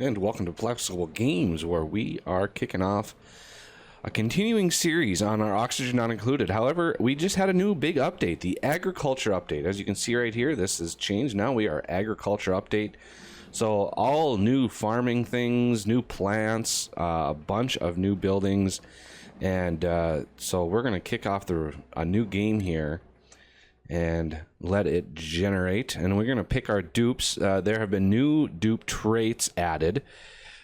And welcome to Flexible Games, where we are kicking off a continuing series on our Oxygen Not Included. However, we just had a new big update, the Agriculture Update. As you can see right here, this has changed. Now we are Agriculture Update. So all new farming things, new plants, a bunch of new buildings. And so we're going to kick off a new game here and let it generate, and we're gonna pick our dupes. There have been new dupe traits added,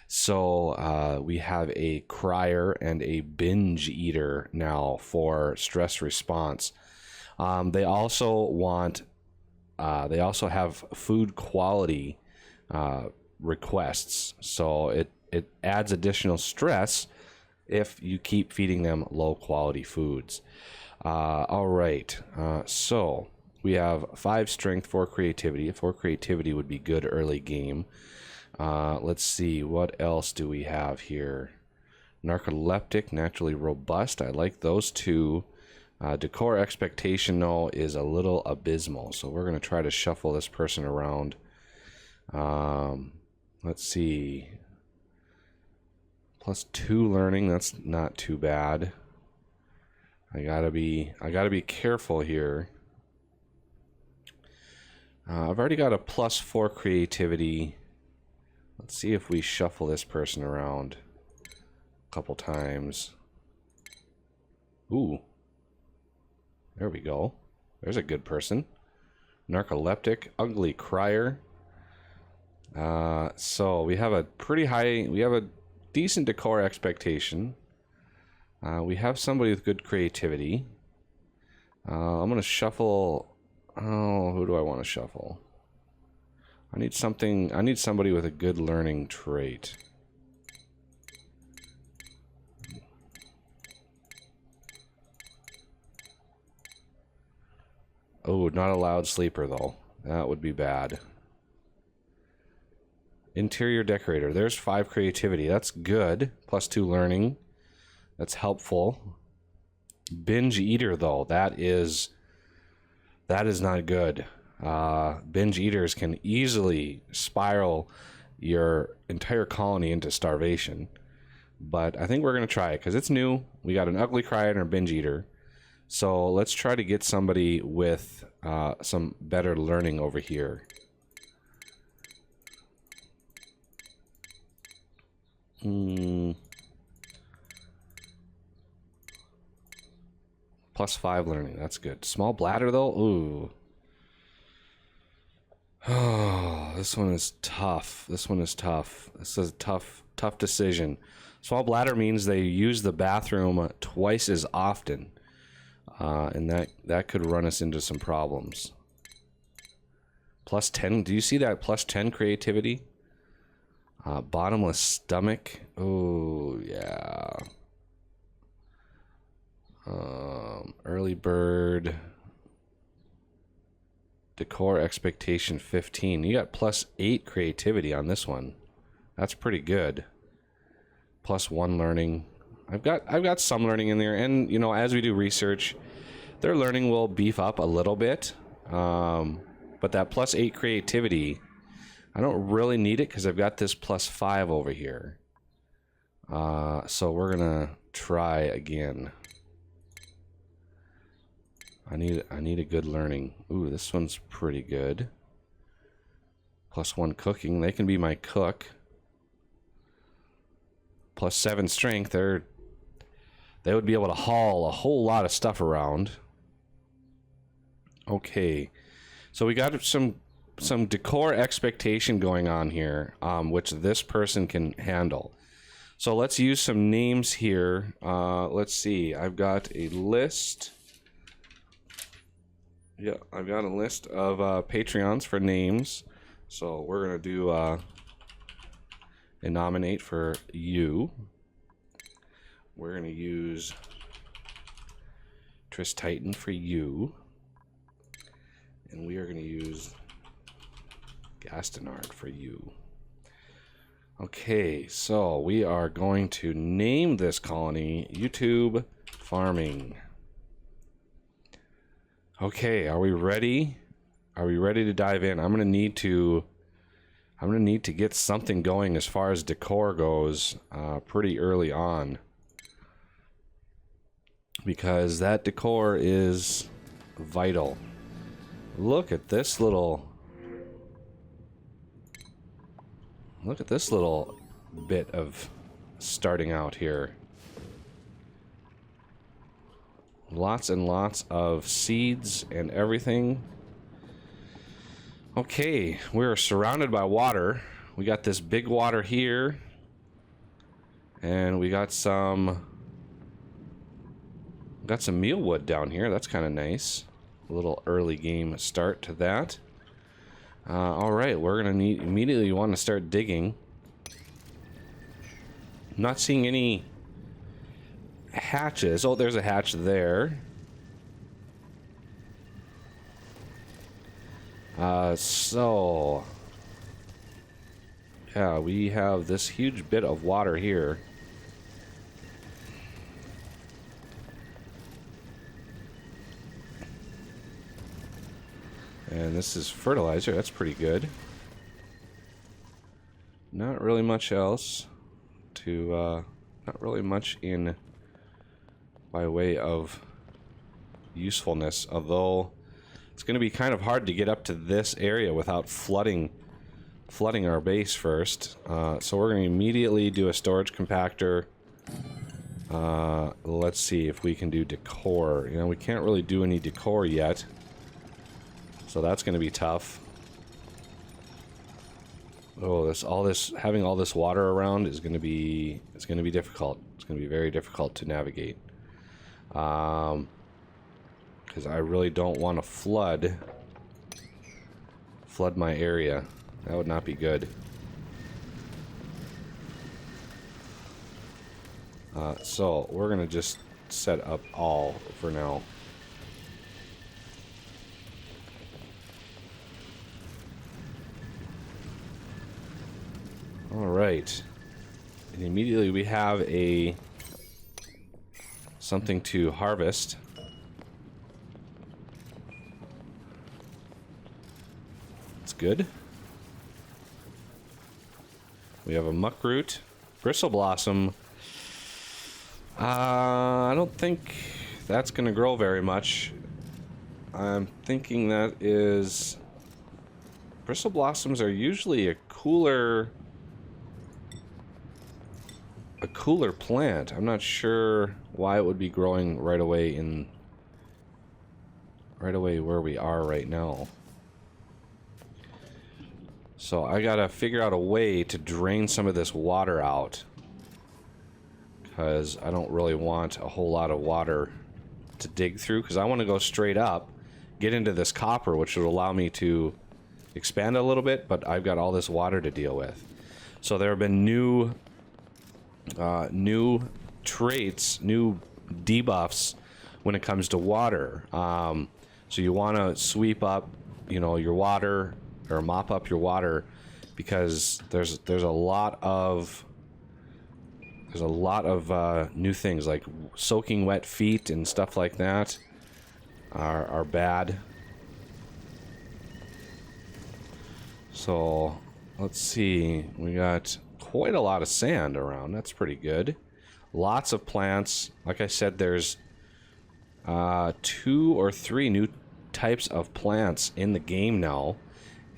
so we have a crier and a binge eater now for stress response. They also have food quality requests, so it adds additional stress if you keep feeding them low quality foods. All right, so we have 5 strength, 4 creativity. 4 creativity would be good early game. Let's see, what else do we have here? Narcoleptic, naturally robust. I like those 2. Decor expectation, though, is a little abysmal, so we're going to try to shuffle this person around. Let's see. +2 learning, that's not too bad. I gotta be careful here. I've already got a +4 creativity. Let's see if we shuffle this person around a couple times. Ooh, there we go. There's a good person. Narcoleptic, ugly crier. So we have a decent decor expectation. We have somebody with good creativity. I'm going to shuffle. Oh, who do I want to shuffle? I need somebody with a good learning trait. Oh, not a loud sleeper, though. That would be bad. Interior decorator. There's 5 creativity. That's good. +2 learning. That's helpful. Binge eater, though, that is not good. Binge eaters can easily spiral your entire colony into starvation. But I think we're going to try it because it's new. We got an ugly crier and a binge eater. So let's try to get somebody with some better learning over here. +5 learning, that's good. Small bladder, though? Ooh. Oh, this one is tough. This is a tough decision. Small bladder means they use the bathroom twice as often. And that could run us into some problems. +10, do you see that +10 creativity? Bottomless stomach. Oh, yeah. Early bird. Decor expectation 15. You got +8 creativity on this one. That's pretty good. +1 learning. I've got some learning in there, and you know, as we do research, their learning will beef up a little bit. But that +8 creativity, I don't really need it because I've got this +5 over here. So we're gonna try again. I need a good learning. Ooh, this one's pretty good. +1 cooking. They can be my cook. +7 strength. They would be able to haul a whole lot of stuff around. Okay, so we got some decor expectation going on here, which this person can handle. So let's use some names here. Let's see. I've got a list. Yeah, I've got a list of Patreons for names. So we're going to do a nominate for you. We're going to use Tris Titan for you. And we are going to use Gastonard for you. Okay, so we are going to name this colony YouTube Farming. Okay, are we ready? Are we ready to dive in? I'm going to need to I'm going to need to get something going as far as decor goes pretty early on. Because that decor is vital. Look at this little... Look at this little bit of starting out here. Lots and lots of seeds and everything. Okay, we're surrounded by water. We got this big water here. And we got some mealwood down here. That's kind of nice. A little early game start to that. Alright, we're going to immediately want to start digging. I'm not seeing any hatches. Oh, there's a hatch there. So yeah, we have this huge bit of water here. And this is fertilizer. That's pretty good. Not really much else to, not really much in by way of usefulness, although it's going to be kind of hard to get up to this area without flooding our base first. So we're going to immediately do a storage compactor. Let's see if we can do decor. You know, we can't really do any decor yet, so that's going to be tough. Oh, having all this water around is going to be difficult. It's going to be very difficult to navigate. Because I really don't want to flood my area. That would not be good. So we're gonna just set up all for now. All right, and immediately we have something to harvest. It's good. We have a muckroot, bristle blossom. I don't think that's gonna grow very much. I'm thinking that is... Bristle blossoms are usually a cooler plant. I'm not sure why it would be growing right away where we are right now. So I gotta figure out a way to drain some of this water out, because I don't really want a whole lot of water to dig through, because I want to go straight up, get into this copper, which would allow me to expand a little bit, but I've got all this water to deal with. So there have been new traits, new debuffs when it comes to water. So you want to sweep up, you know, your water, or mop up your water, because there's a lot of new things, like soaking wet feet and stuff like that are bad. So let's see, we got quite a lot of sand around. That's pretty good. Lots of plants. Like I said, there's 2 or 3 new types of plants in the game now,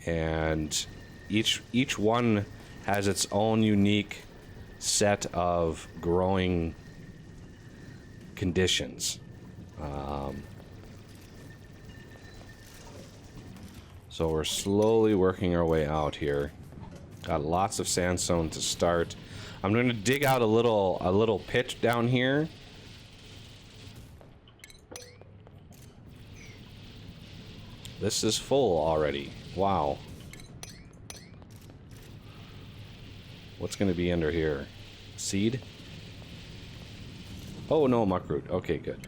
and each one has its own unique set of growing conditions. So we're slowly working our way out here. Got lots of sandstone to start. I'm going to dig out a little pit down here. This is full already. Wow. What's going to be under here? Seed? Oh, no, muckroot. Okay, good.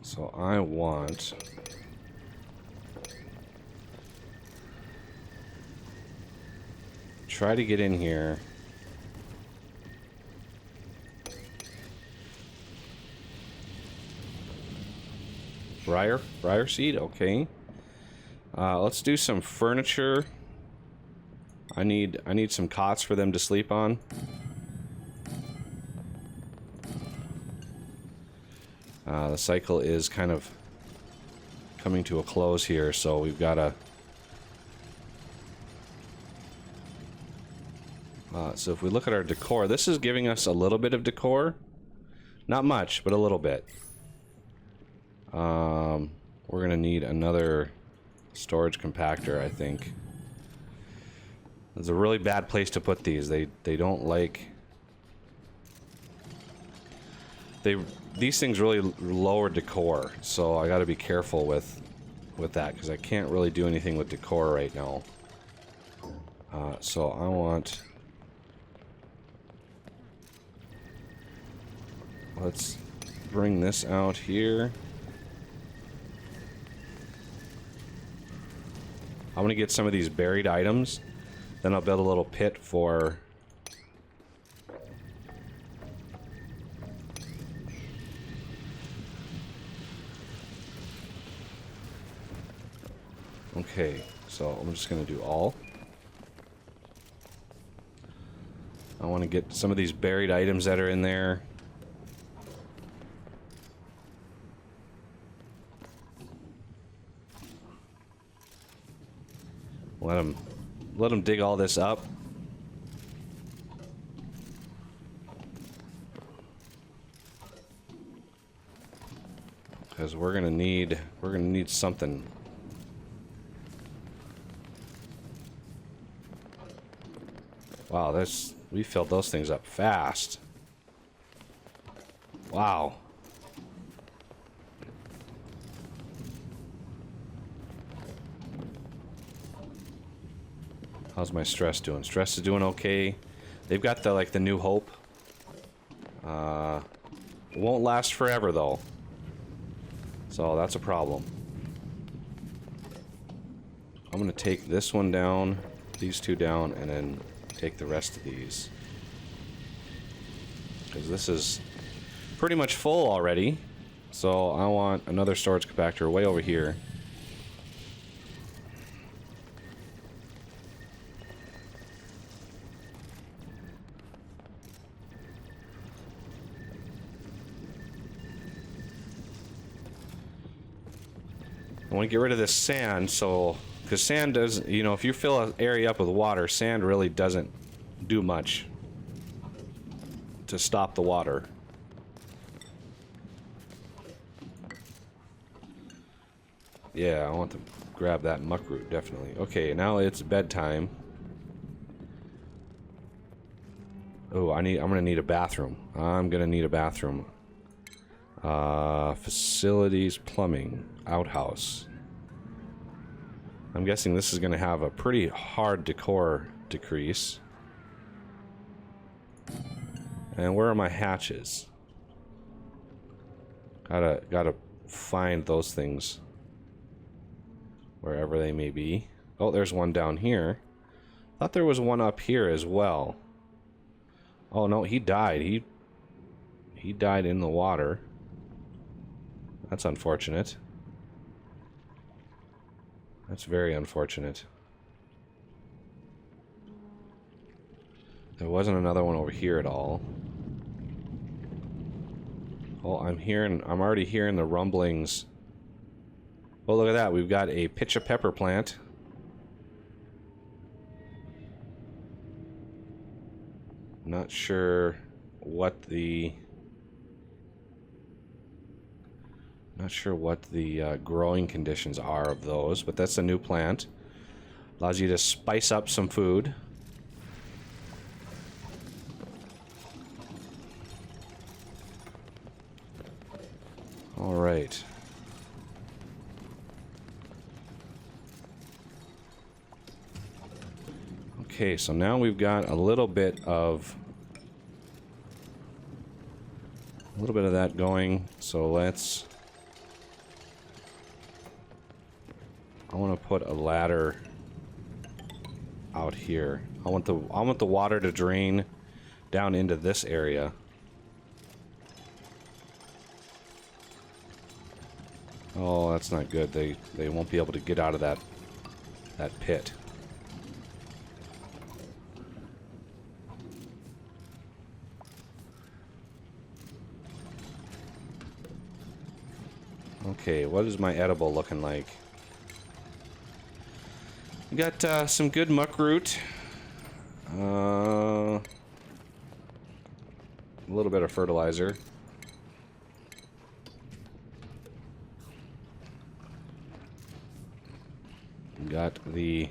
So I want... try to get in here. Briar seed, okay. Let's do some furniture. I need some cots for them to sleep on. The cycle is kind of coming to a close here, so we've got to... so if we look at our decor, this is giving us a little bit of decor. Not much, but a little bit. We're going to need another storage compactor, I think. It's a really bad place to put these. They don't like... These things really lower decor, so I got to be careful with that, because I can't really do anything with decor right now. So I want... Let's bring this out here. I'm gonna get some of these buried items. Then I'll build a little pit for... Okay, so I'm just gonna do all. I want to get some of these buried items that are in there. Let them dig all this up. Because we're gonna need something. Wow, we filled those things up fast. Wow. How's my stress doing? Stress is doing okay. They've got the New Hope. Won't last forever though. So that's a problem. I'm gonna take this one down, these two down, and then take the rest of these. Because this is pretty much full already. So I want another storage compactor way over here. I want to get rid of this sand, so... Because sand does... You know, if you fill an area up with water, sand really doesn't do much to stop the water. Yeah, I want to grab that muck root, definitely. Okay, now it's bedtime. Oh, I'm gonna need a bathroom. I'm gonna need a bathroom. Facilities, plumbing, outhouse. I'm guessing this is gonna have a pretty hard decor decrease. And where are my hatches? Gotta find those things wherever they may be. Oh, there's one down here. Thought there was one up here as well. Oh no, he died. He died in the water. That's unfortunate. That's very unfortunate. There wasn't another one over here at all. Oh, I'm already hearing the rumblings. Oh, look at that. We've got a pitch of pepper plant. Not sure what the growing conditions are of those, but that's a new plant. Allows you to spice up some food. All right. Okay, so now we've got a little bit of that going. So let's... I want to put a ladder out here. I want the water to drain down into this area. Oh, that's not good. They won't be able to get out of that pit. Okay, what is my edible looking like? We got some good muck root. A little bit of fertilizer. We got the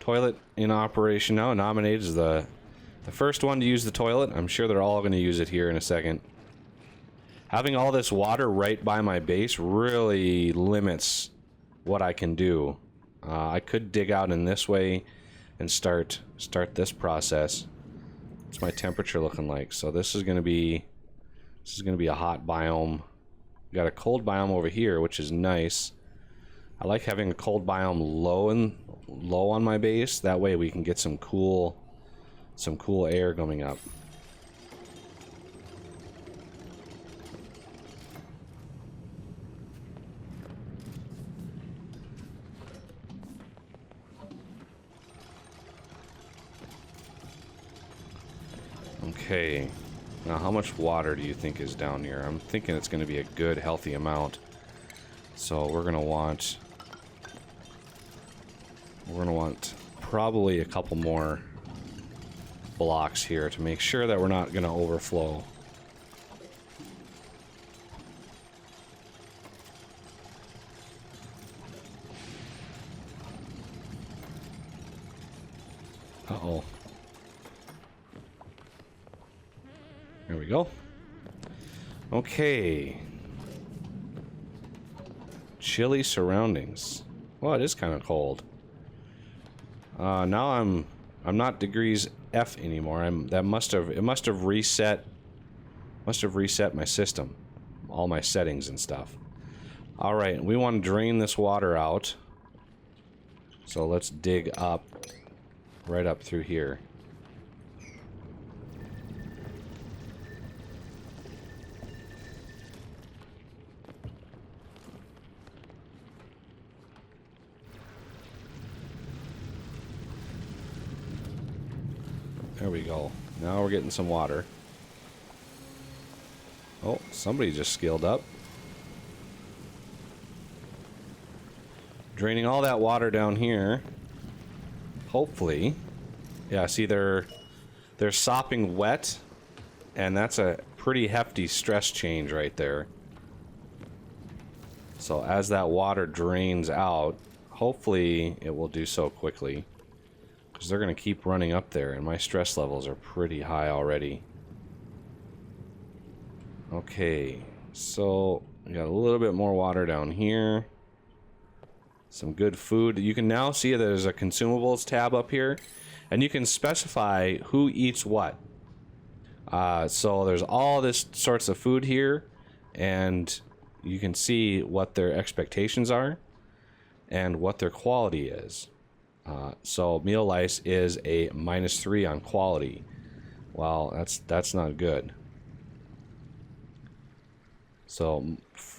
toilet in operation now. Nominated as the first one to use the toilet. I'm sure they're all going to use it here in a second. Having all this water right by my base really limits what I can do. I could dig out in this way and start this process. What's my temperature looking like? So this is going to be a hot biome. We got a cold biome over here, which is nice. I like having a cold biome low on my base. That way we can get some cool air coming up. Okay, now how much water do you think is down here? I'm thinking it's going to be a good, healthy amount. So we're going to want probably a couple more blocks here to make sure that we're not going to overflow. Uh-oh. There we go. Okay. Chilly surroundings. Well, it is kind of cold. Now I'm not degrees F anymore. It must have reset my system, all my settings and stuff. All right, we want to drain this water out. So let's dig up, right up through here. There we go. Now we're getting some water. Oh, somebody just scaled up. Draining all that water down here. Hopefully. Yeah, see they're sopping wet, and that's a pretty hefty stress change right there. So as that water drains out, hopefully it will do so quickly. Because they're going to keep running up there, and my stress levels are pretty high already. Okay, so we got a little bit more water down here. Some good food. You can now see that there's a consumables tab up here, and you can specify who eats what. So there's all this sorts of food here, and you can see what their expectations are and what their quality is. So meal lice is a -3 on quality. Well, that's not good. So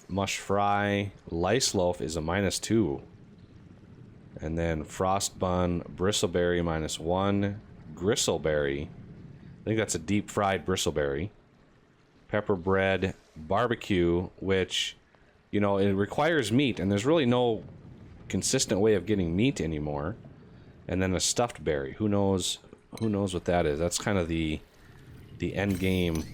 mush fry lice loaf is a -2, and then frost bun bristleberry -1, gristleberry. I think that's a deep fried bristleberry. Pepper bread barbecue, which it requires meat, and there's really no consistent way of getting meat anymore. And then a stuffed berry. Who knows what that is? That's kind of the end game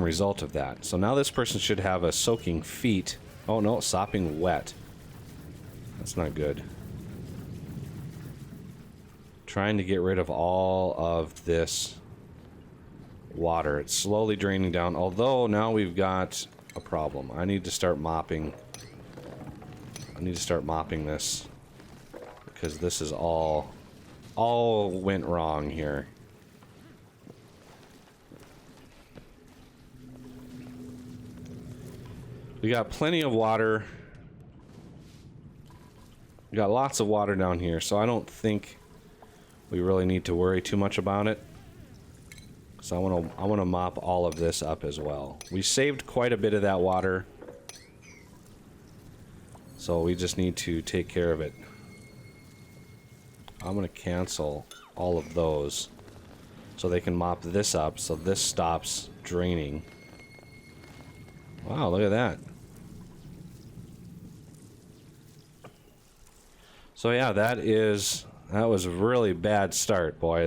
result of that. So now this person should have a soaking feet. Oh no, sopping wet. That's not good. Trying to get rid of all of this water. It's slowly draining down, although now we've got a problem. I need to start mopping this, because this is all went wrong here. We got plenty of water. We got lots of water down here, so I don't think we really need to worry too much about it. So I want to mop all of this up as well. We saved quite a bit of that water. So we just need to take care of it. I'm going to cancel all of those so they can mop this up so this stops draining. Wow, look at that. So yeah, that was a really bad start, boy.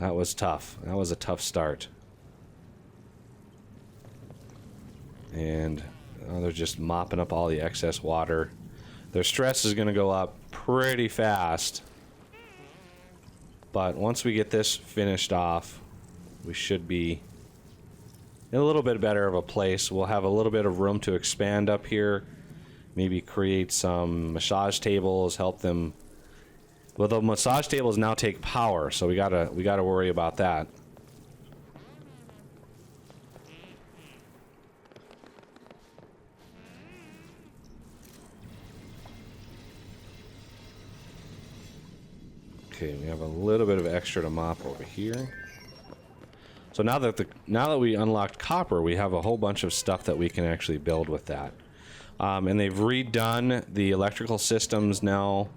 That was tough. That was a tough start. And they're just mopping up all the excess water. Their stress is going to go up pretty fast. But once we get this finished off, we should be in a little bit better of a place. We'll have a little bit of room to expand up here. Maybe create some massage tables, help them. Well, the massage tables now take power, so we gotta worry about that. Okay, we have a little bit of extra to mop over here. So now that we unlocked copper, we have a whole bunch of stuff that we can actually build with that. And they've redone the electrical systems now.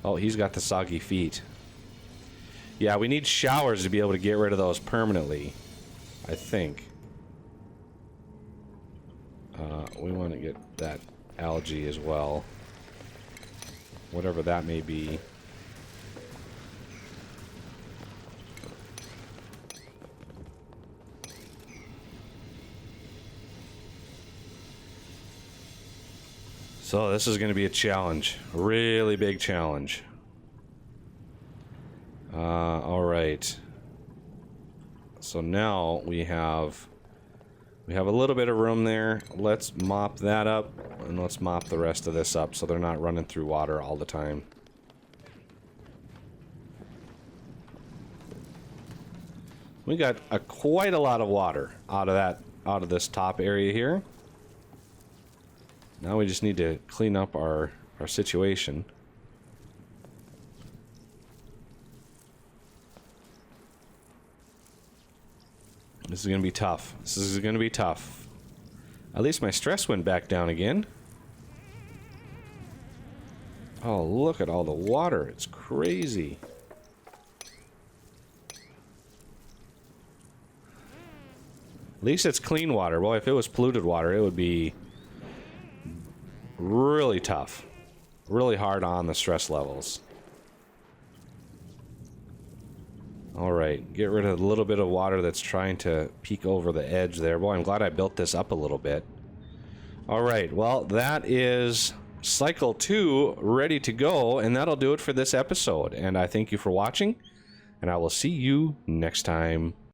Oh, he's got the soggy feet. Yeah, we need showers to be able to get rid of those permanently, I think. We want to get that algae as well. Whatever that may be. So this is going to be a challenge, a really big challenge. All right. So now we have a little bit of room there. Let's mop that up, and let's mop the rest of this up so they're not running through water all the time. We got quite a lot of water out of this top area here. Now we just need to clean up our situation. This is going to be tough. This is going to be tough. At least my stress went back down again. Oh, look at all the water. It's crazy. At least it's clean water. Boy, if it was polluted water, it would be really tough. Really hard on the stress levels. Alright, get rid of a little bit of water that's trying to peek over the edge there. Boy, I'm glad I built this up a little bit. Alright, well, that is Cycle 2 ready to go, and that'll do it for this episode. And I thank you for watching, and I will see you next time.